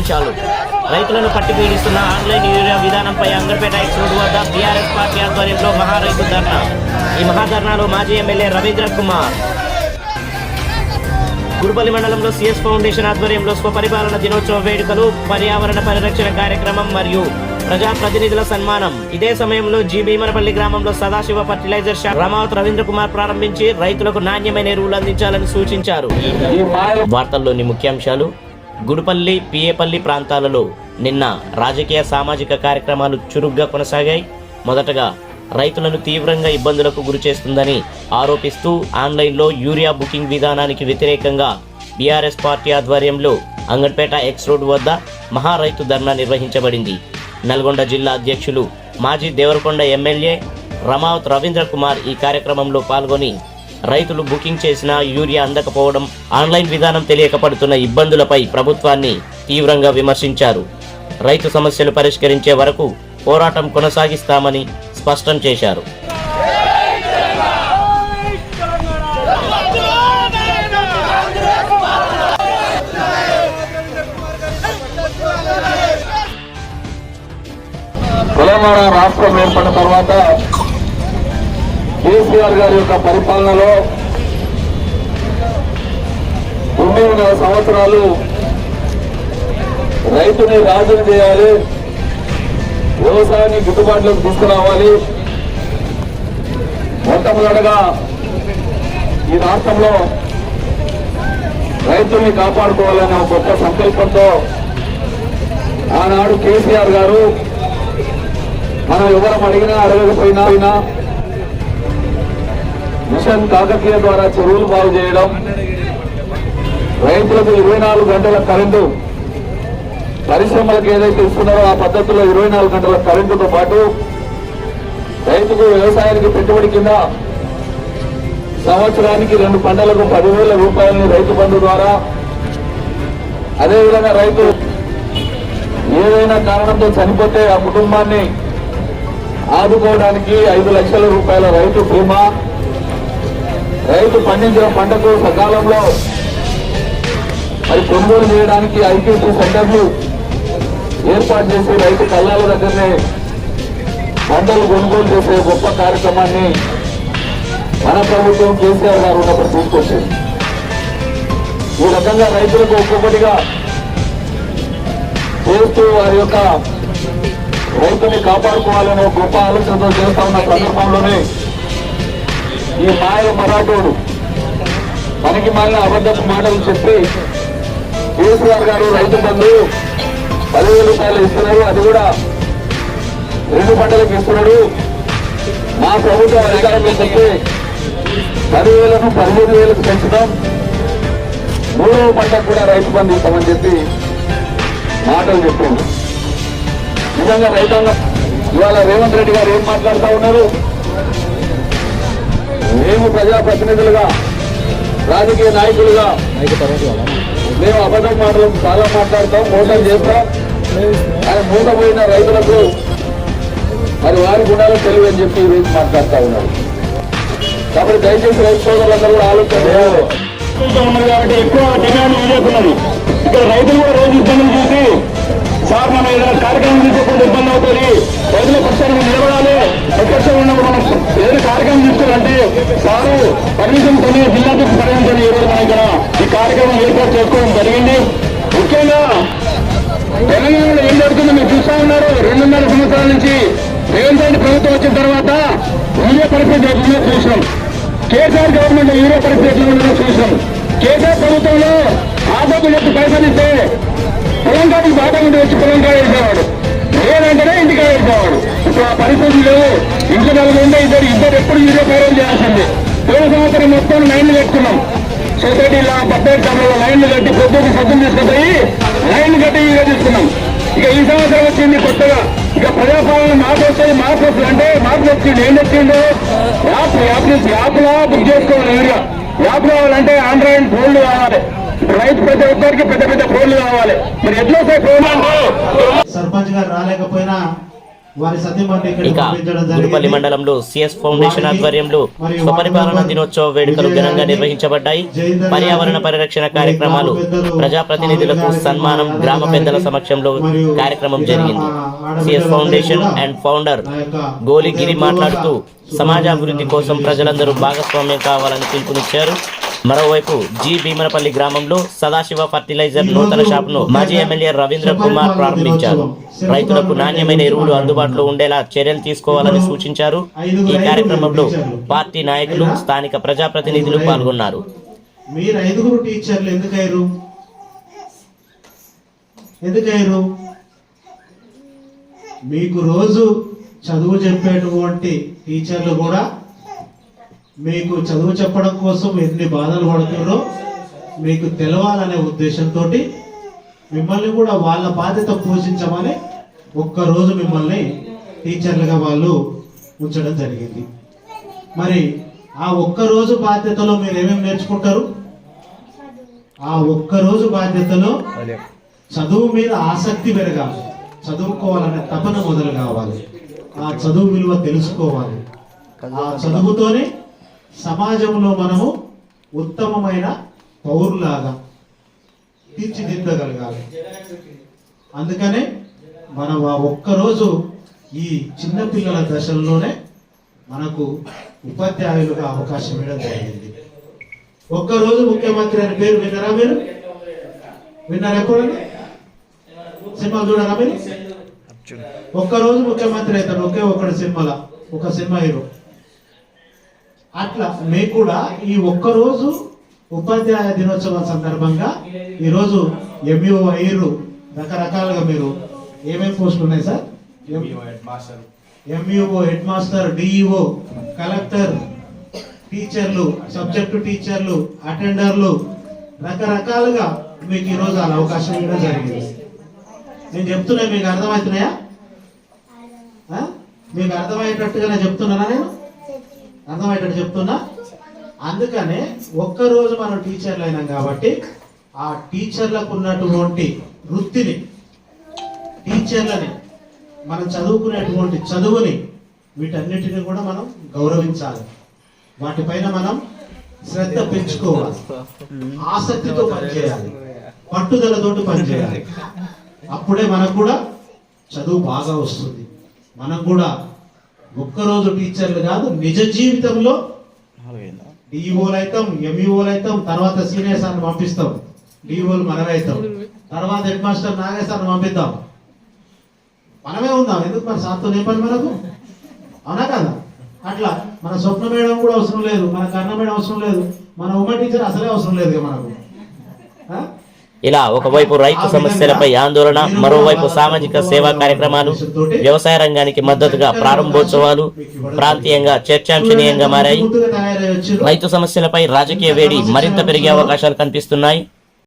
ముఖ్యాంశాలు. రైతులను పట్టి పీడిస్తున్న ఆన్లైన్ యూరియా విధానంపై అంగర్పేట ఎక్స్ రోడ్ వద్ద బీఆర్ఎస్ పార్టీ ఆధ్వర్యంలో మహారైతు ధర్నా. ఈ మహాధర్నాలో మాజీ ఎమ్మెల్యే రవీంద్ర కుమార్. గురుపల్లి మండలంలో సిఎస్ ఫౌండేషన్ ఆధ్వర్యంలో స్వపరిపాలన దినోత్సవ వేడుకలు, పర్యావరణ పరిరక్షణ కార్యక్రమం మరియు ప్రజాప్రతినిధుల సన్మానం. ఇదే సమయంలో జి భీమనపల్లి గ్రామంలో సదాశివ ఫర్టిలైజర్ షాప్ రమావత్ రవీంద్ర కుమార్ ప్రారంభించి రైతులకు నాణ్యమైన ఎరువులు అందించాలని సూచించారు. వార్తల్లోని ముఖ్యాంశాలు. గుడిపల్లి, పిఏపల్లి ప్రాంతాలలో నిన్న రాజకీయ సామాజిక కార్యక్రమాలు చురుగ్గా కొనసాగాయి. మొదటగా రైతులను తీవ్రంగా ఇబ్బందులకు గురి చేస్తుందని ఆరోపిస్తూ ఆన్లైన్లో యూరియా బుకింగ్ విధానానికి వ్యతిరేకంగా బీఆర్ఎస్ పార్టీ ఆధ్వర్యంలో అంగన్పేట ఎక్స్ రోడ్ వద్ద మహారైతు ధర్నా నిర్వహించబడింది. నల్గొండ జిల్లా అధ్యక్షులు మాజీ దేవరకొండ ఎమ్మెల్యే రమావత్ రవీంద్ర కుమార్ ఈ కార్యక్రమంలో పాల్గొని రైతులు బుకింగ్ చేసిన యూరియా అందకపోవడం, ఆన్లైన్ విధానం తెలియక పడుతున్న ఇబ్బందులపై ప్రభుత్వాన్ని తీవ్రంగా విమర్శించారు. రైతు సమస్యలు పరిష్కరించే వరకు పోరాటం కొనసాగిస్తామని స్పష్టం చేశారు. తెలంగాణ రాష్ట్రం ఏర్పడిన తర్వాత కేసీఆర్ గారి యొక్క పరిపాలనలో 9 సంవత్సరాలు రైతుని రాజును చేయాలి, వ్యవసాయాన్ని గిట్టుబాటులోకి తీసుకురావాలి. మొట్టమొదటగా ఈ రాష్ట్రంలో రైతుల్ని కాపాడుకోవాలనే ఒక గొప్ప సంకల్పంతో ఆనాడు కేసీఆర్ గారు మనం ఎవరం అడిగినా అడగకపోయినా మిషన్ కాకతీయ ద్వారా చెరువులు బాగు చేయడం, రైతులకు 24 గంటల కరెంటు, పరిశ్రమలకు ఏదైతే ఇస్తున్నారో ఆ పద్ధతిలో 24 గంటల కరెంటుతో పాటు రైతుకు వ్యవసాయానికి పెట్టుబడి కింద సంవత్సరానికి 2 పంటలకు 10,000 రూపాయలని రైతు బంధు ద్వారా, అదేవిధంగా రైతు ఏదైనా కారణంతో చనిపోతే ఆ కుటుంబాన్ని ఆదుకోవడానికి 5 లక్షల రూపాయల రైతు బీమా, రైతు పండించిన పంటకు సకాలంలో మరి కొనుగోలు చేయడానికి ఐక్యూసీ సెంటర్లు ఏర్పాటు చేసి రైతు కళ్ళాల దగ్గరనే పంటలు కొనుగోలు చేసే గొప్ప కార్యక్రమాన్ని మన ప్రభుత్వం కేసీఆర్ గారు ఉన్నప్పుడు తీసుకొచ్చింది. ఈ రకంగా రైతులకు ఒక్కొక్కటిగా చేస్తూ వారి యొక్క రైతుని కాపాడుకోవాలనే ఒక గొప్ప ఆలోచనతో చేస్తా ఉన్న సందర్భంలోనే ఈ మాయ మరాఠోడు మనకి మాలిన అబద్ధపు మాటలు చెప్పి కేసీఆర్ గారు రైతు బంధు 10,000 రూపాయలు ఇస్తున్నారు, అది కూడా 2 పంటలకు ఇస్తున్నాడు. మా ప్రభుత్వం అధికారంలో చెప్పి 10,000ను 15,000కు పెంచుతాం, 3వ పంటకు కూడా రైతు బంధు ఇస్తామని చెప్పి మాటలు చెప్పింది. నిజంగా రైతాంగం ఇవాళ రేవంత్ రెడ్డి గారు ఏం మాట్లాడుతూ ఉన్నారు? మేము ప్రజాప్రతినిధులుగా, రాజకీయ నాయకులుగా మేము అబద్ధం మాటలు చాలా మాట్లాడతాం, మోసం చేస్తాం. ఆయన మూతపోయిన రైతులకు మరి వారి గుణాలు తెలివి అని చెప్పి ఈరోజు మాట్లాడుతూ ఉన్నారు. కాబట్టి దయచేసి రైతు సోదరులందరూ కూడా ఆలోచన చేయాలి. ఉన్నది కాబట్టి ఎక్కువ డిమాండ్ ఇవ్వకున్నది. ఇక్కడ రైతులు కూడా రోజు ఇబ్బందులు చూసి సార్ మనం ఏదైనా కార్యక్రమం తీసుకోకుండా ఇబ్బంది అవుతుంది, రైతుల పక్షాన్ని నిలబడాలి, ప్రత్యక్షంగా ఉన్నప్పుడు మనం ఏదైనా కార్యక్రమం తీసుకోవాలంటే సారు పర్మిషన్ కొని జిల్లాకు పరిగణించాలి. ఈ రోజు మనం ఇక్కడ ఈ కార్యక్రమం ఏర్పాటు చేసుకోవడం జరిగింది. ముఖ్యంగా తెలంగాణలో ఏం జరుగుతుందో మీరు చూస్తా ఉన్నారు. 2.5 సంవత్సరాల నుంచి రేవంత్ రెడ్డి ప్రభుత్వం వచ్చిన తర్వాత యూరియా పరిస్థితి ఎట్లా చూసినాం, కేసీఆర్ గవర్నమెంట్ యూరియా పరిస్థితి ఎట్లా ఉన్నదో చూసినాం. కేసీఆర్ ప్రభుత్వంలో ఆటోకు ఎత్తు పైసలు ఇస్తే పొలం కాడికి బాగా ఉండి వచ్చి పొలం కాడ వేసేవాడు, లేదంటేనే ఇంటికాడ వేసేవాడు. ఇప్పుడు ఆ పరిస్థితులు లేవు. ఇంట్లో 4 ఉంటే ఇద్దరు ఎప్పుడు యూరియా పైరలు చేయాల్సింది. పోయిన సంవత్సరం మొత్తం లైన్లు కట్టుకున్నాం. సొసైటీలో 17 టన్నుల లైన్లు కట్టి పొద్దుకు సద్దులు తీసుకుపోయి లైన్లు కట్టి యూరియా తీసుకున్నాం. ఇక ఈ సంవత్సరం వచ్చింది కొత్తగా, ఇక ప్రజాపాలన మార్పు వస్తాయి. మార్పు వస్తుంది అంటే మార్పు వచ్చింది. ఏం వచ్చిందో యాప్లో బుక్ చేసుకోవాలి. యూరియా యాప్ కావాలంటే ఆండ్రాయిడ్ ఫోన్లు కావాలి. రైతు ప్రతి ఒక్కరికి పెద్ద ఫోన్లు కావాలి. మరి ఎట్లా వస్తాయి ఫోన్ అంటే సర్పంచ్ గారు రాలేకపోయినా వారి సత్యమని ఇక గుడిపల్లి మండలంలో సిఎస్ ఫౌండేషన్ ఆధ్వర్యంలో స్వపరిపాలన దినోత్సవ వేడుకలు ఘనంగా నిర్వహించబడ్డాయి. పర్యావరణ పరిరక్షణ కార్యక్రమాలు, ప్రజాప్రతినిధులకు సన్మానం, గ్రామ పెద్దల సమక్షంలో కార్యక్రమం జరిగింది. CS foundation and founder Goligiri మాట్లాడుతూ సమాజాభివృద్ధి కోసం ప్రజలందరూ భాగస్వామ్యం కావాలని పిలుపునిచ్చారు. మరోవైపు జి భీమనపల్లి గ్రామంలో సదాశివ ఫర్టిలైజర్ నూతన షాపును మాజీ ఎమ్మెల్యే రవీంద్ర కుమార్ ప్రారంభించారు. రైతులకు నాణ్యమైన ఎరువులు అందుబాటులో ఉండేలా చర్యలు తీసుకోవాలని సూచించారు. ఈ కార్యక్రమంలో పార్టీ నాయకులు, స్థానిక ప్రజాప్రతినిధులు పాల్గొన్నారు. మీరు 5 టీచర్లు ఎందుకయ్యారు? మీకు రోజు చదువు చెప్పేటువంటి టీచర్లు కూడా మీకు చదువు చెప్పడం కోసం ఎన్ని బాధలు పడుతున్నారో మీకు తెలవాలనే ఉద్దేశంతో మిమ్మల్ని కూడా వాళ్ళ బాధ్యత పోషించమని ఒక్కరోజు మిమ్మల్ని టీచర్లుగా వాళ్ళు ఉంచడం జరిగింది. మరి ఆ ఒక్కరోజు బాధ్యతలో మీరు ఏమేమి నేర్చుకుంటారు? ఆ ఒక్కరోజు బాధ్యతలో చదువు మీద ఆసక్తి పెరగాలి, చదువుకోవాలనే తపన మొదలు కావాలి, ఆ చదువు విలువ తెలుసుకోవాలి. ఆ చదువుతోనే సమాజంలో మనము ఉత్తమమైన పౌరులాగా తీర్చిదిద్దగలగాలి. అందుకనే మనం ఆ ఒక్కరోజు ఈ చిన్నపిల్లల దశల్లోనే మనకు ఉపాధ్యాయులుగా అవకాశం ఇవ్వడం జరిగింది. ఒక్కరోజు ముఖ్యమంత్రి అని పేరు విన్నారా? మీరు విన్నారా? ఎప్పుడన్నా సినిమా చూడరా మీరు? ఒక్కరోజు ముఖ్యమంత్రి అవుతాడు ఒకే ఒకటి సినిమాలో, ఒక సినిమా హీరో. అట్లా మీకు కూడా ఈ ఒక్కరోజు ఉపాధ్యాయ దినోత్సవం సందర్భంగా ఈరోజు ఎంఈఓ అయ్యారు. రకరకాలుగా మీరు ఏమేమి పోస్టులు ఉన్నాయి sir? MEO, head master, DEO, collector, టీచర్లు, సబ్జెక్టు టీచర్లు, అటెండర్లు, రకరకాలుగా మీకు ఈరోజు అలా అవకాశం ఇవ్వడం జరిగింది. నేను చెప్తున్నా, మీకు అర్థమవుతున్నాయా? మీకు అర్థమయ్యేటట్టుగానే చెప్తున్నానా? నేను అర్థమయ్యేటట్టు చెప్తున్నా. అందుకనే ఒక్కరోజు మనం టీచర్లు అయినాం కాబట్టి ఆ టీచర్లకు ఉన్నటువంటి వృత్తిని, టీచర్లని, మనం చదువుకునేటువంటి చదువుని, వీటన్నిటిని కూడా మనం గౌరవించాలి. వాటిపైన మనం శ్రద్ధ పెంచుకోవాలి, ఆసక్తితో పనిచేయాలి, పట్టుదలతోటి పనిచేయాలి. అప్పుడే మనకు కూడా చదువు బాగా వస్తుంది. మనం కూడా ఒక్కరోజు టీచర్లు కాదు, నిజ జీవితంలో డిఈఓలు అవుతాం, ఎంఈఓలు అవుతాం, తర్వాత సీనియర్ సార్ని పంపిస్తాం, డిఈఓలు మనమే అవుతాం, తర్వాత హెడ్ మాస్టర్ నాగేశ్వర్ని పంపిద్దాం, మనమే ఉందాం. ఎందుకు మరి సార్తో ఏ పని మనకు? అవునా కదా? అట్లా మన స్వప్న మేడం కూడా అవసరం లేదు, మన కర్ణ మేడం అవసరం లేదు, మన ఉమ్మ టీచర్ అసలే అవసరం లేదు మనకు. ఇలా ఒకవైపు రైతు సమస్యలపై ఆందోళన, మరోవైపు సామాజిక సేవా కార్యక్రమాలు, వ్యవసాయ రంగానికి మద్దతుగా ప్రారంభోత్సవాలు ప్రాంతీయంగా చర్చాంశనీయంగా మారాయి. రైతు సమస్యలపై రాజకీయ వేడి మరింత పెరిగే అవకాశాలు కనిపిస్తున్నాయి.